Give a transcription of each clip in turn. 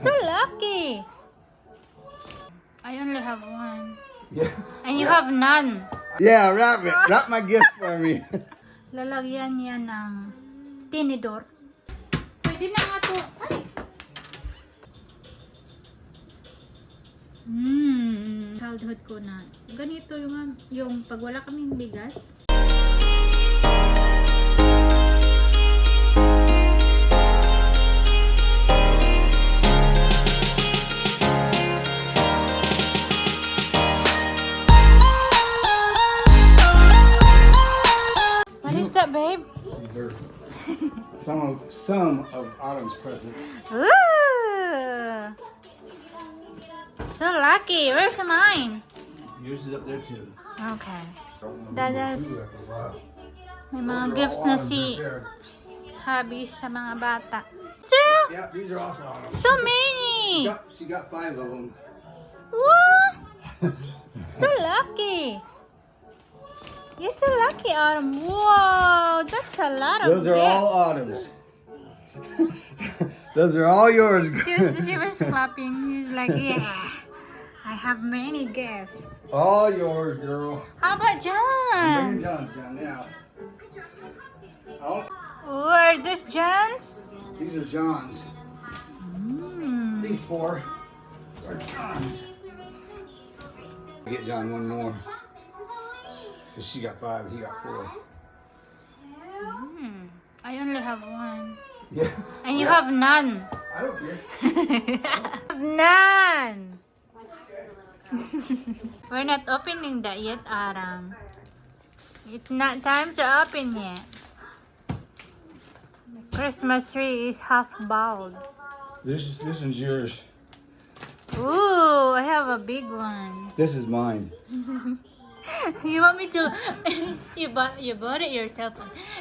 so lucky. I only have one. Yeah. And you have none. Yeah, wrap it. Wrap my gift for me. Lalagyan niya ng tinidor. Pwede na nga to. Ay! Childhood ko na. Ganito yung pag wala kaming bigas. What is that, babe? These are some of Autumn's presents. Ooh! So lucky. Where's mine? Yours is up there too. Okay. Dadas. May mga gifts na si Habi sa mga bata. Two! Yeah, these are also Autumn's. So many! She got 5 of them. What? So lucky. You're so lucky, Autumn. Whoa, that's a lot of Those are gifts. all Autumn's. Those are all yours. She was clapping. She's like, yeah, I have many gifts. All yours, girl. How about John? Bring John's down now. Oh, Ooh, are those John's? these are John's. Mm. These 4 are John's. Get John one more. Cause she got 5 and he got 4. I only have one. Yeah. And you have none. I don't care. None. We're not opening that yet, Aram. It's not time to open yet. The Christmas tree is half bowed. This one's yours. Ooh, I have a big one. This is mine. You want me to? You bought it yourself.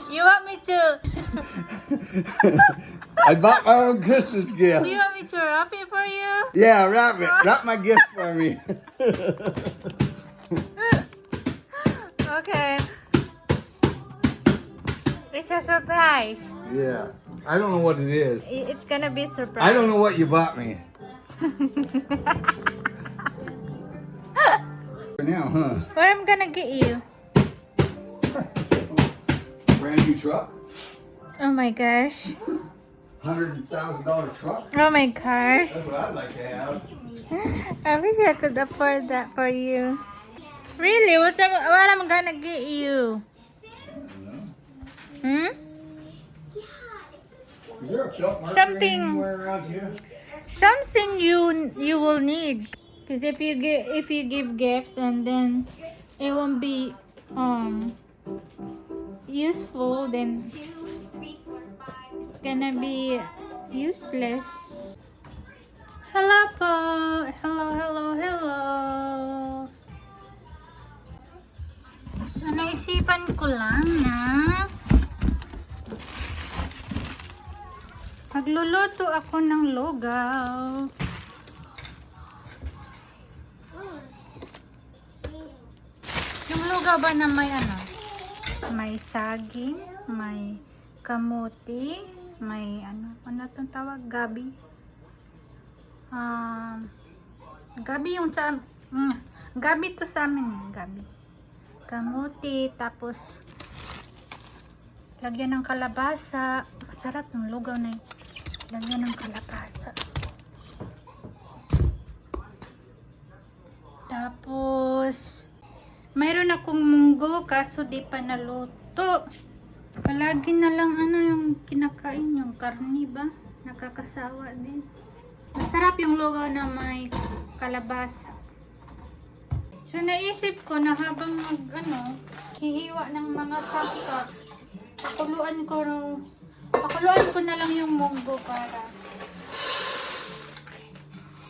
You want me to? I bought my own Christmas gift. You want me to wrap it for you? Yeah, wrap it. Wrap my gift for me. Okay. It's a surprise. Yeah. I don't know what it is. It's gonna be a surprise. I don't know what you bought me. For now, huh? What I'm gonna get you? Brand new truck. Oh my gosh. $100,000 truck. Oh my gosh. That's what I'd like to have. I wish I could afford that for you. Really? What I'm gonna get you? Hmm? Is there a belt marker Something. anywhere around here? Something you will need. Because if you give gifts and then it won't be useful, then it's gonna be useless. Hello po. Hello. So naisipan ko lang na magluluto ako ng lugaw. Yung lugaw ba na may may saging, may kamuti, may ano itong tawag? Gabi. Gabi yung gabi to sa amin, gabi. Kamuti, tapos lagyan ng kalabasa. Masarap yung lugaw na yun. Lagyan ng kalabasa. Tapos mayroon akong munggo kaso di pa naluto. Palagi na lang yung kinakain, yung karni ba? Nakakasawa din. Masarap yung lugaw na may kalabasa. So naisip ko na habang hihiwa ng mga sangkap, pakuluan ko na lang yung munggo para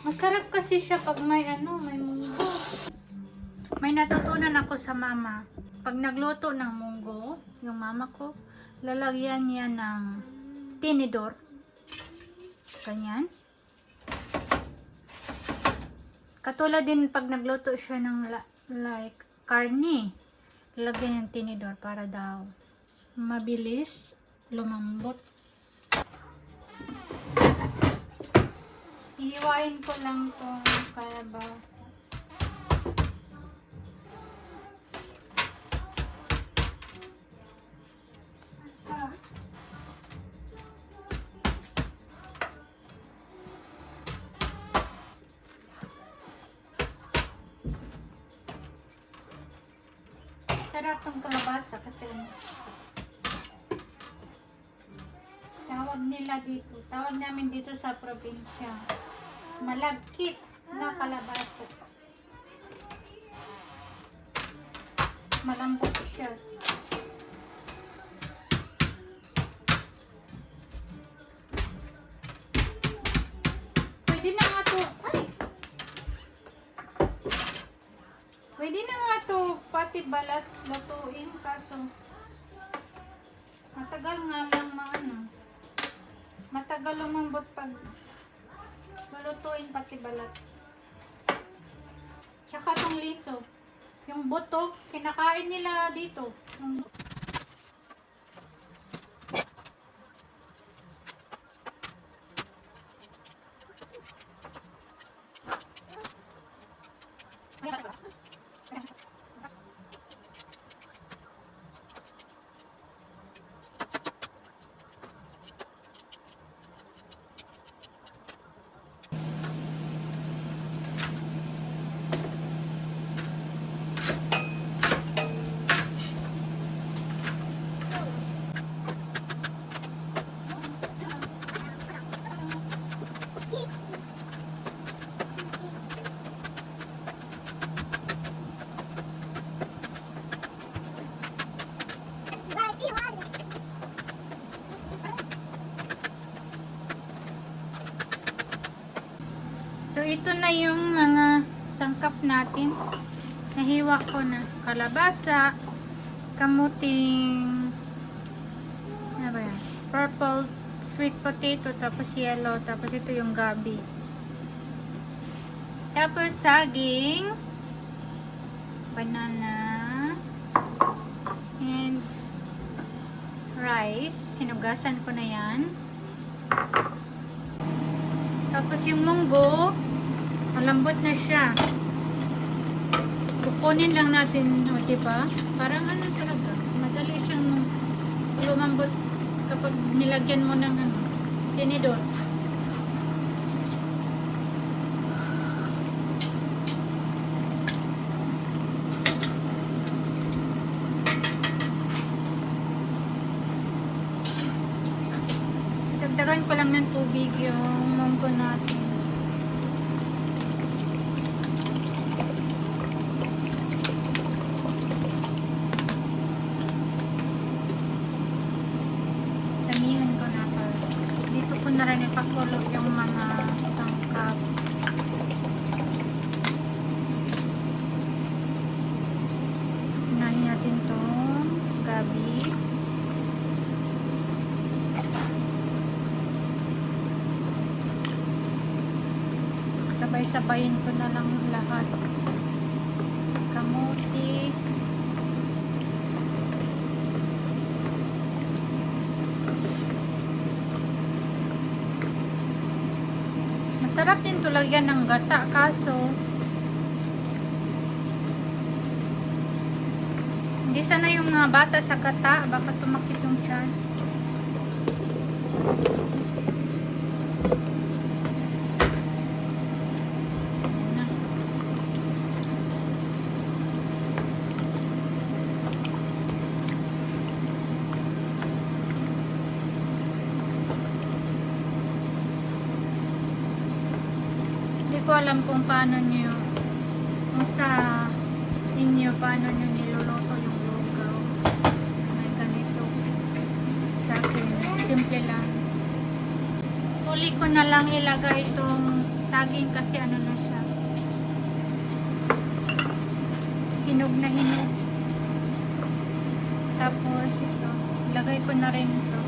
masarap kasi siya pag may munggo. May natutunan ako sa mama. Pag nagluto ng munggo, yung mama ko, lalagyan niya ng tinidor. Ganyan. Katulad din pag nagluto siya ng like karni, lalagyan ng tinidor para daw lumambot. Hihiwain ko lang tong kalabasa. Sarap tong kalabasa kasi tawag namin dito sa probinsya, malagkit na kalabasa. Malambot siya. Pwede na nga to, pwede na nga to pati balat lutuin, kaso matagal nga lang matagal lumambot pag lulutuin pati balat. Tsaka tong liso, yung buto, kinakain nila dito. So, ito na yung mga sangkap natin. Nahiwa ko na kalabasa, kamuting, ano ba yan? Purple sweet potato, tapos yellow, tapos ito yung gabi. Tapos saging, banana, and rice. Hinugasan ko na yan. Tapos yung munggo, malambot na siya. Kukunin lang natin, o diba? Parang ano talaga, madali siyang lumambot kapag nilagyan mo ng tinidor. Dagdagan ko lang ng tubig yung munggo natin. Damihan ko na pa. Dito ko na rin ipakulo yung mga tangkap. Unahin natin itong gabi. Sabay-sabayin ko na lang lahat. Kamuti. Masarap din tulagyan ng gata, kaso hindi sana yung mga bata sa gata, baka sumakit yung tiyan. Hindi ko alam kung paano nyo, kung sa inyo, paano nyo niluluto yung lugaw. May ganito. Sa akin, simple lang. Uli ko na lang ilagay itong saging kasi ano na siya. Hinog na hinog. Tapos ito, ilagay ko na rin ito.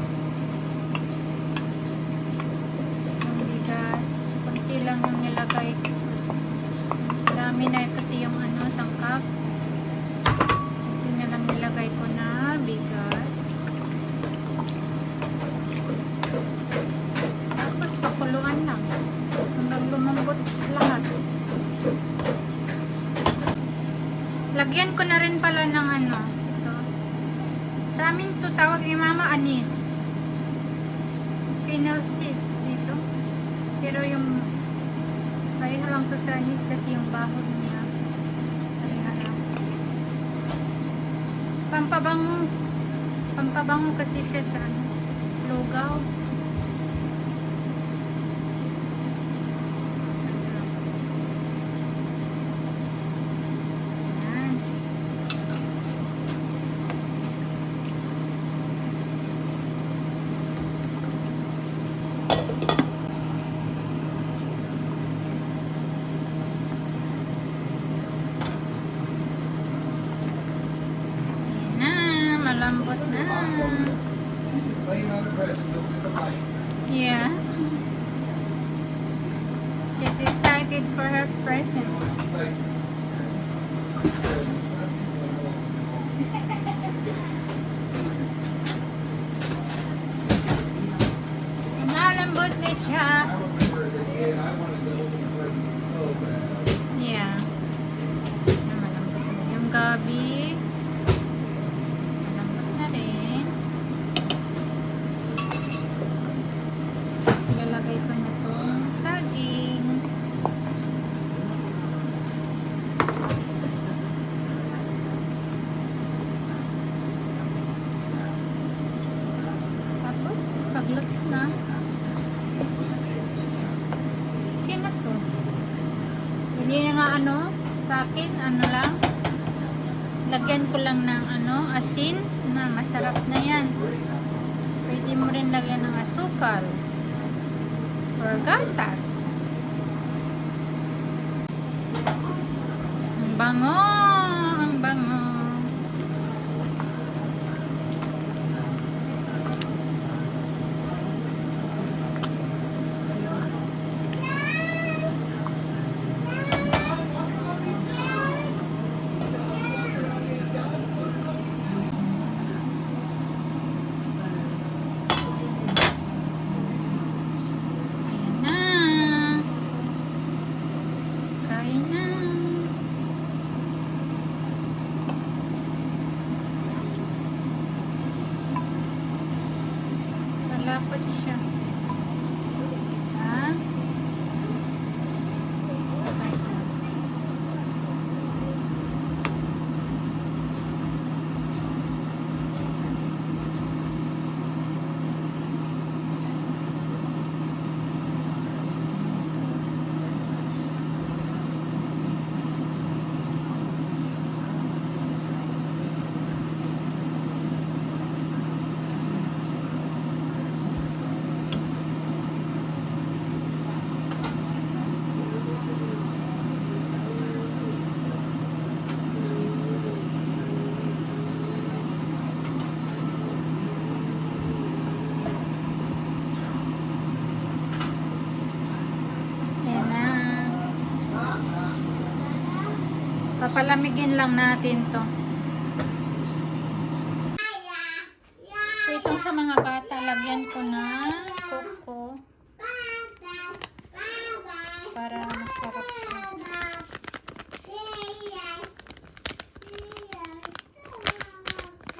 Lang yung nilagay ko. Marami na kasi yung sangkap. Ito na lang nilagay ko na bigas. Tapos pakuluan lang. Hanggang Lagyan ko na rin pala ng ano, ito. Sa amin to tawag ni Mama anis. Fennel seed dito. Pero yung pareha lang to sa anis kasi yung bahon niya. Pareha lang. Pampabango. Pampabango kasi siya sa ano, lugaw. Malambot na. Yeah. She's excited for her presents. Malambot na siya. Yeah. Malambot na yung gabi. Ilalagay ko na itong saging. Tapos, pagluto na. Okay na to. Hindi na nga ano, sa akin, ano lang. Lagyan ko lang ng ano, asin na masarap na yan. Pwede mo rin lagyan ng asukal. Or gatas. Ang bango! Ang bango! Malapot siya. Ha? Okay. Papalamigin lang natin to. So itong sa mga bata, lagyan ko ng coco para masarap siya.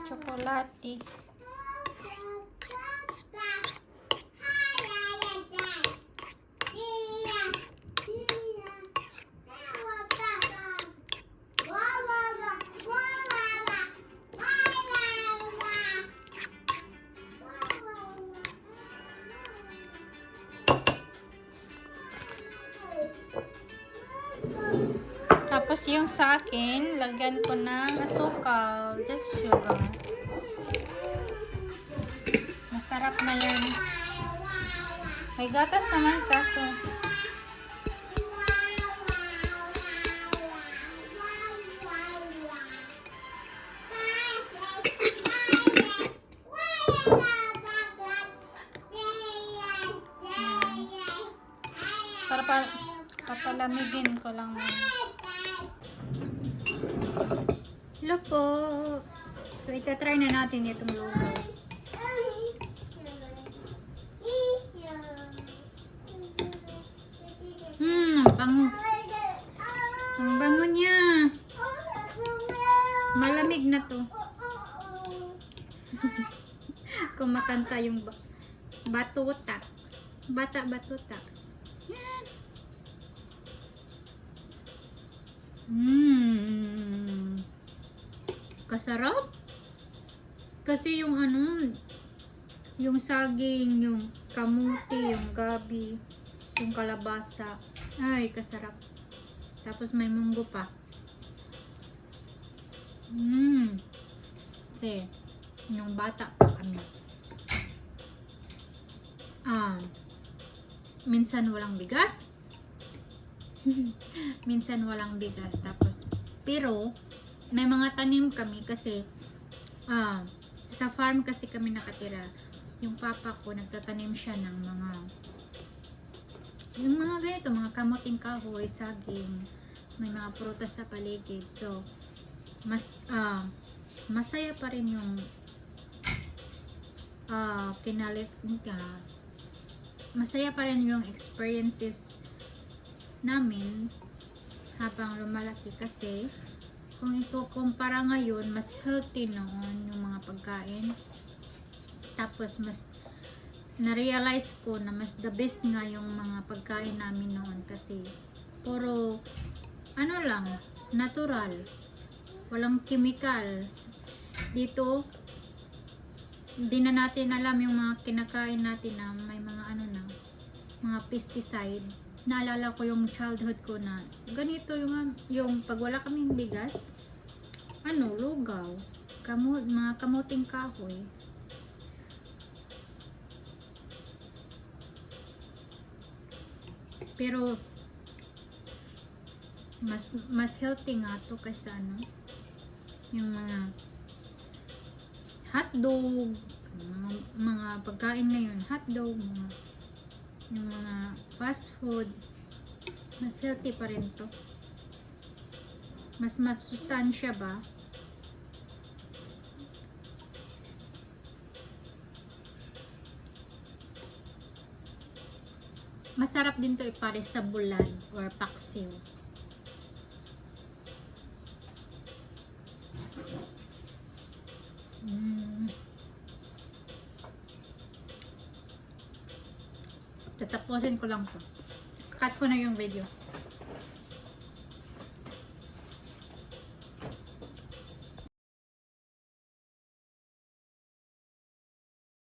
Chocolate. Tapos yung sa akin, lagyan ko ng asukal, just sugar. Masarap na yan. May gatas naman kaso. Para papalamigin ko lang. Hello po. So, itatry na natin itong lugaw. Ang bango. Ang bango niya. Malamig na to. Kumakanta yung batuta. Bata-batuta. Yan. Kasarap. Kasi yung ano, yung saging, yung kamuti, yung gabi, yung kalabasa. Ay, kasarap. Tapos may munggo pa. Kasi, nung bata pa kami, minsan walang bigas. Minsan walang bigas. Tapos, pero, may mga tanim kami kasi, sa farm kasi kami nakatira. Yung papa ko, nagtatanim siya ng yung mga ganito, mga kamuting kahoy, saging, may mga prutas sa paligid. So, masaya pa rin yung masaya pa rin yung experiences namin habang lumalaki kasi kung ikukumpara ngayon, mas healthy noon yung mga pagkain. Tapos mas na-realize ko na mas the best nga yung mga pagkain namin noon kasi puro ano lang, natural. Walang chemical. Dito, hindi na natin alam yung mga kinakain natin na may mga ano na, mga pesticide. Naalala ko yung childhood ko na ganito yung pag wala kaming bigas, lugaw, mga kamuting kahoy. Pero mas healthy nga to kaysa yung mga hotdog, mga pagkain ngayon, hotdog, yung mga fast food. Mas healthy pa rin to. Mas sustansya ba? Masarap din to ipare sa bulan or paksiw. Tatapusin ko lang to. Cut ko na yung video.